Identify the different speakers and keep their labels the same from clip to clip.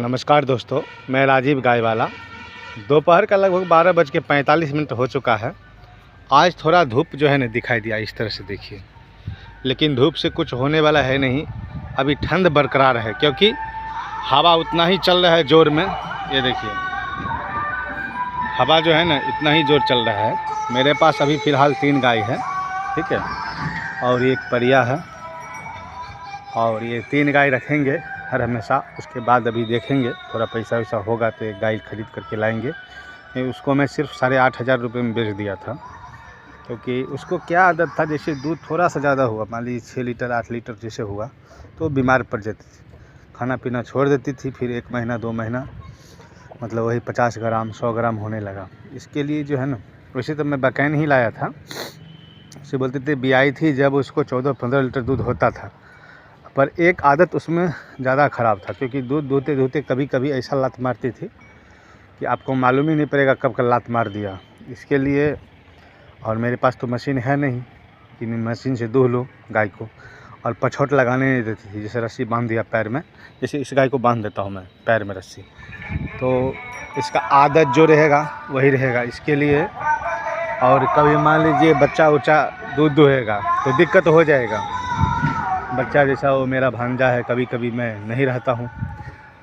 Speaker 1: नमस्कार दोस्तों, मैं राजीव गायवाला। दोपहर का लगभग 12:45 हो चुका है। आज थोड़ा धूप जो है ना दिखाई दिया, इस तरह से देखिए। लेकिन धूप से कुछ होने वाला है नहीं, अभी ठंड बरकरार है क्योंकि हवा उतना ही चल रहा है ज़ोर में। ये देखिए, हवा जो है ना इतना ही ज़ोर चल रहा है। मेरे पास अभी फ़िलहाल 3 गाय है, ठीक है, और एक परिया है। और ये 3 गाय रखेंगे हर हमेशा। उसके बाद अभी देखेंगे, थोड़ा पैसा वैसा होगा तो एक गाय खरीद करके लाएंगे। उसको मैं सिर्फ 8,500 रुपये में बेच दिया था, क्योंकि उसको क्या आदत था, जैसे दूध थोड़ा सा ज़्यादा हुआ, मान लीजिए 6 लीटर 8 लीटर जैसे हुआ तो बीमार पड़ जाती थी। खाना पीना छोड़ देती थी, फिर 1 महीना 2 महीना मतलब वही 50 ग्राम 100 ग्राम होने लगा। इसके लिए जो है ना, वैसे तो मैं बकैन ही लाया था। उसे बोलते थे बियाई थी जब उसको 14-15 लीटर दूध होता था। पर एक आदत उसमें ज़्यादा ख़राब था, क्योंकि दूध दूहते दूहते कभी कभी ऐसा लात मारती थी कि आपको मालूम ही नहीं पड़ेगा कब का लात मार दिया। इसके लिए, और मेरे पास तो मशीन है नहीं कि मैं मशीन से दूह लूँ गाय को, और पछौट लगाने नहीं देती थी। जैसे रस्सी बांध दिया पैर में, जैसे इस गाय को बांध देता हूँ मैं पैर में रस्सी, तो इसका आदत जो रहेगा वही रहेगा। इसके लिए, और कभी मान लीजिए बच्चा उच्चा दूध दुहेगा तो दिक्कत हो जाएगा। बच्चा जैसा वो मेरा भांजा है, कभी कभी मैं नहीं रहता हूँ,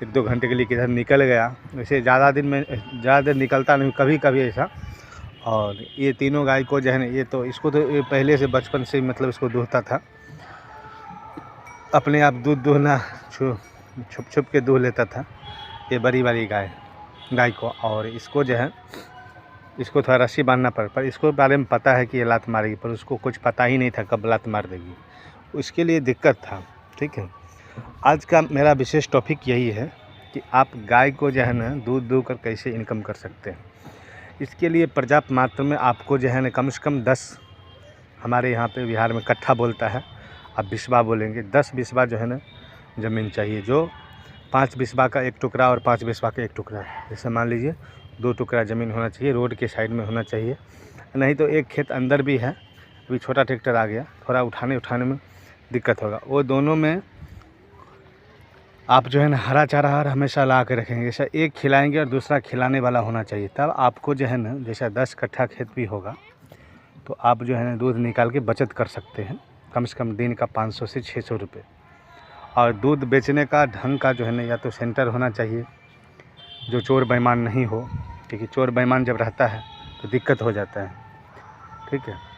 Speaker 1: 1-2 घंटे के लिए किधर निकल गया। वैसे ज़्यादा देर निकलता नहीं, कभी कभी ऐसा। और ये तीनों गाय को जो है ना, ये तो इसको तो ये पहले से बचपन से मतलब इसको दूहता था, अपने आप दूध दूहना छुप छुप के दूह लेता था। ये बड़ी वाली गाय को, और इसको जो है, इसको थोड़ा रस्सी बांधना पर इसको बारे में पता है कि ये लात मारेगी, पर उसको कुछ पता ही नहीं था कब लात मार देगी। उसके लिए दिक्कत था, ठीक है। आज का मेरा विशेष टॉपिक यही है कि आप गाय को जो है ना दूध दूह कर कैसे इनकम कर सकते हैं। इसके लिए पर्याप्त मात्रा में आपको जो है ना कम से कम 10, हमारे यहाँ पे बिहार में कट्ठा बोलता है, आप बिस्वा बोलेंगे, 10 बिस्वा जो है ना ज़मीन चाहिए। जो 5 बिस्वा का 1 टुकड़ा और 5 बिस्वा का 1 टुकड़ा, जैसे मान लीजिए 2 टुकड़ा ज़मीन होना चाहिए, रोड के साइड में होना चाहिए। नहीं तो एक खेत अंदर भी है, अभी छोटा ट्रैक्टर आ गया, थोड़ा उठाने में दिक्कत होगा। वो दोनों में आप जो है ना हरा चारा हर हमेशा ला के रखेंगे। जैसा एक खिलाएंगे और दूसरा खिलाने वाला होना चाहिए, तब आपको जो है ना, जैसा 10 कट्ठा खेत भी होगा तो आप जो है ना दूध निकाल के बचत कर सकते हैं, कम से कम दिन का 500 से 600 रुपये। और दूध बेचने का ढंग का जो है ना, या तो सेंटर होना चाहिए जो चोर बेईमान नहीं हो, क्योंकि चोर बेईमान जब रहता है तो दिक्कत हो जाता है, ठीक है।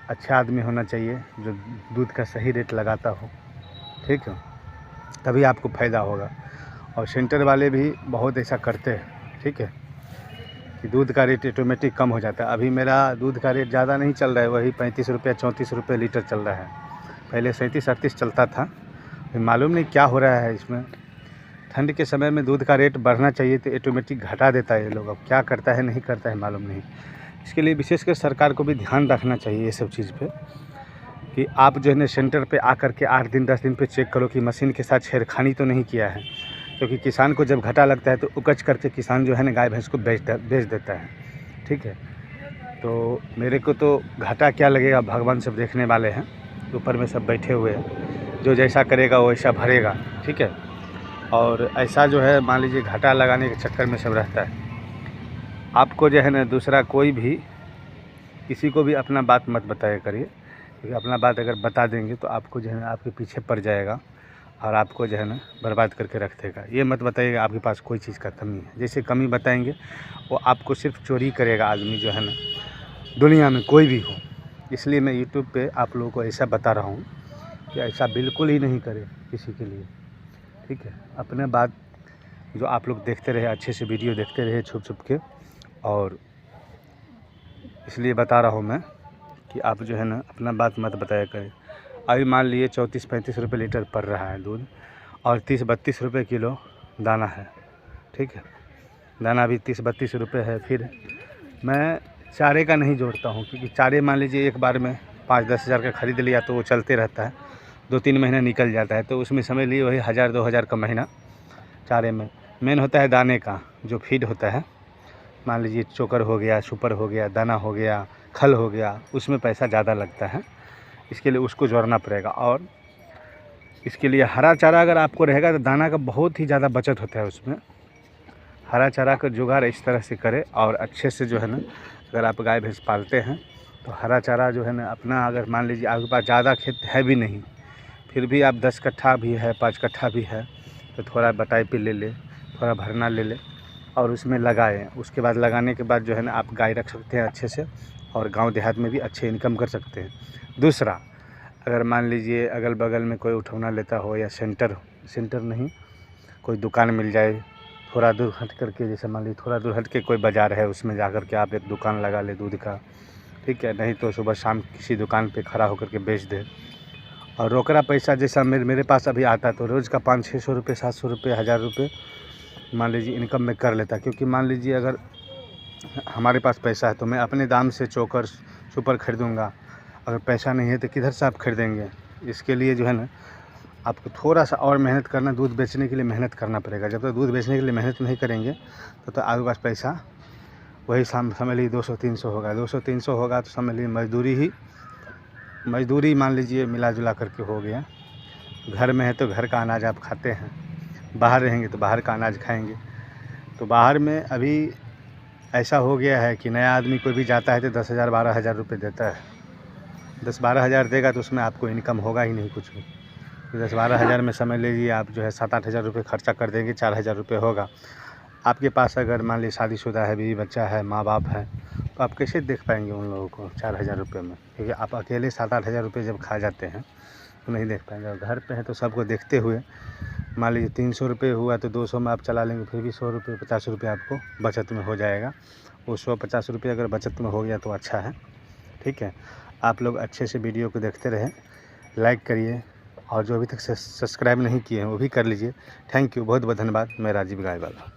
Speaker 1: अच्छा आदमी होना चाहिए जो दूध का सही रेट लगाता हो, ठीक है, तभी आपको फ़ायदा होगा। और सेंटर वाले भी बहुत ऐसा करते हैं, ठीक है, कि दूध का रेट ऑटोमेटिक कम हो जाता है। अभी मेरा दूध का रेट ज़्यादा नहीं चल रहा है, वही 35 रुपये 34 रुपये लीटर चल रहा है। पहले 37-38 चलता था। फिर मालूम नहीं क्या हो रहा है इसमें। ठंड के समय में दूध का रेट बढ़ना चाहिए तो ऑटोमेटिक घटा देता है ये लोग। अब क्या करता है नहीं करता है मालूम नहीं। इसके लिए विशेषकर सरकार को भी ध्यान रखना चाहिए ये सब चीज़ पे, कि आप जो है ना सेंटर पे आकर के 8 दिन 10 दिन पे चेक करो कि मशीन के साथ छेड़खानी तो नहीं किया है। क्योंकि किसान को जब घाटा लगता है तो उकच करके किसान जो है ना गाय भैंस को बेच देता है, ठीक है। तो मेरे को तो घाटा क्या लगेगा, भगवान सब देखने वाले हैं, ऊपर में सब बैठे हुए हैं, जो जैसा करेगा वो वैसा भरेगा, ठीक है। और ऐसा जो है मान लीजिए घाटा लगाने के चक्कर में सब रहता है। आपको जो है ना दूसरा कोई भी किसी को भी अपना बात मत बताया करिए, क्योंकि अपना बात अगर बता देंगे तो आपको जो है ना आपके पीछे पड़ जाएगा और आपको जो है ना बर्बाद करके रख देगा। ये मत बताइएगा आपके पास कोई चीज़ का कमी है। जैसे कमी बताएंगे वो आपको सिर्फ चोरी करेगा आदमी जो है ना, दुनिया में कोई भी हो। इसलिए मैं यूट्यूब पे आप लोगों को ऐसा बता रहा हूँ कि ऐसा बिल्कुल ही नहीं करें किसी के लिए, ठीक है। अपने बात जो आप लोग देखते रहे, अच्छे से वीडियो देखते रहे छुप छुप के, और इसलिए बता रहा हूँ मैं कि आप जो है ना अपना बात मत बताया करें। अभी मान लिए 34-35 रुपये लीटर पड़ रहा है दूध, और 30-32 रुपये किलो दाना है, ठीक है। दाना भी 30-32 रुपये है। फिर मैं चारे का नहीं जोड़ता हूँ, क्योंकि चारे मान लीजिए एक बार में 5-10 हज़ार का ख़रीद लिया तो वो चलते रहता है, 2-3 महीना निकल जाता है, तो उसमें समझ लिए वही 1000-2000 का महीना चारे में। मेन होता है दाने का जो फीड होता है, मान लीजिए चोकर हो गया, सुपर हो गया, दाना हो गया, खल हो गया, उसमें पैसा ज़्यादा लगता है। इसके लिए उसको जोड़ना पड़ेगा। और इसके लिए हरा चारा अगर आपको रहेगा तो दाना का बहुत ही ज़्यादा बचत होता है उसमें। हरा चारा का जुगाड़ इस तरह से करें और अच्छे से जो है ना, अगर आप गाय भैंस पालते हैं तो हरा चारा जो है ना अपना, अगर मान लीजिए आपके पास ज़्यादा खेत है भी नहीं, फिर भी आप 10 कट्ठा भी है, 5 कट्ठा भी है, तो थोड़ा बटाई पे ले ले, थोड़ा भरना ले ले और उसमें लगाएं। उसके बाद लगाने के बाद जो है ना आप गाय रख सकते हैं अच्छे से, और गांव देहात में भी अच्छे इनकम कर सकते हैं। दूसरा, अगर मान लीजिए अगल बगल में कोई उठौना लेता हो या सेंटर नहीं, कोई दुकान मिल जाए थोड़ा दूर हट करके, जैसे मान लीजिए थोड़ा दूर हट के कोई बाज़ार है, उसमें जा कर के आप एक दुकान लगा ले दूध का, ठीक है। नहीं तो सुबह शाम किसी दुकान पे खड़ा होकर के बेच दे। और रोकड़ा पैसा जैसा मेरे पास अभी आता है तो रोज़ का 500-600 रुपये, 700 रुपये, 1000 रुपये मान लीजिए इनकम में कर लेता। क्योंकि मान लीजिए अगर हमारे पास पैसा है तो मैं अपने दाम से चोकर सुपर खरीदूँगा, अगर पैसा नहीं है तो किधर से आप खरीदेंगे। इसके लिए जो है ना आपको थोड़ा सा और मेहनत करना, दूध बेचने के लिए मेहनत करना पड़ेगा। जब तक दूध बेचने के लिए मेहनत नहीं करेंगे तो आपके पास पैसा वही समझ लीजिए 200-300 होगा। 200-300 होगा तो समझ लीजिए मजदूरी मान लीजिए मिला जुला करके हो गया। घर में है तो घर का अनाज आप खाते हैं, बाहर रहेंगे तो बाहर का अनाज खाएंगे। तो बाहर में अभी ऐसा हो गया है कि नया आदमी कोई भी जाता है तो 10,000 12,000 रुपये देता है। 10-12 हज़ार देगा तो उसमें आपको इनकम होगा ही नहीं कुछ भी। तो 10-12 हज़ार में समझ लीजिए आप जो है 7-8 हज़ार रुपये खर्चा कर देंगे, 4,000 रुपये होगा आपके पास। अगर मान लीजिए शादीशुदा है, बीवी बच्चा है, माँ बाप है, तो आप कैसे देख पाएंगे उन लोगों को 4,000 रुपये में? क्योंकि आप अकेले 7-8 हज़ार रुपये जब खा जाते हैं तो नहीं देख पाएंगे। और घर पे हैं तो सबको देखते हुए मान लीजिए 300 रुपये हुआ तो 200 में आप चला लेंगे, फिर भी 100 रुपये 50 रुपये आपको बचत में हो जाएगा। वो 100-50 रुपये अगर बचत में हो गया तो अच्छा है, ठीक है। आप लोग अच्छे से वीडियो को देखते रहें, लाइक करिए, और जो अभी तक सब्सक्राइब नहीं किए हैं वो भी कर लीजिए। थैंक यू, बहुत बहुत धन्यवाद। मैं राजीव गायवाला।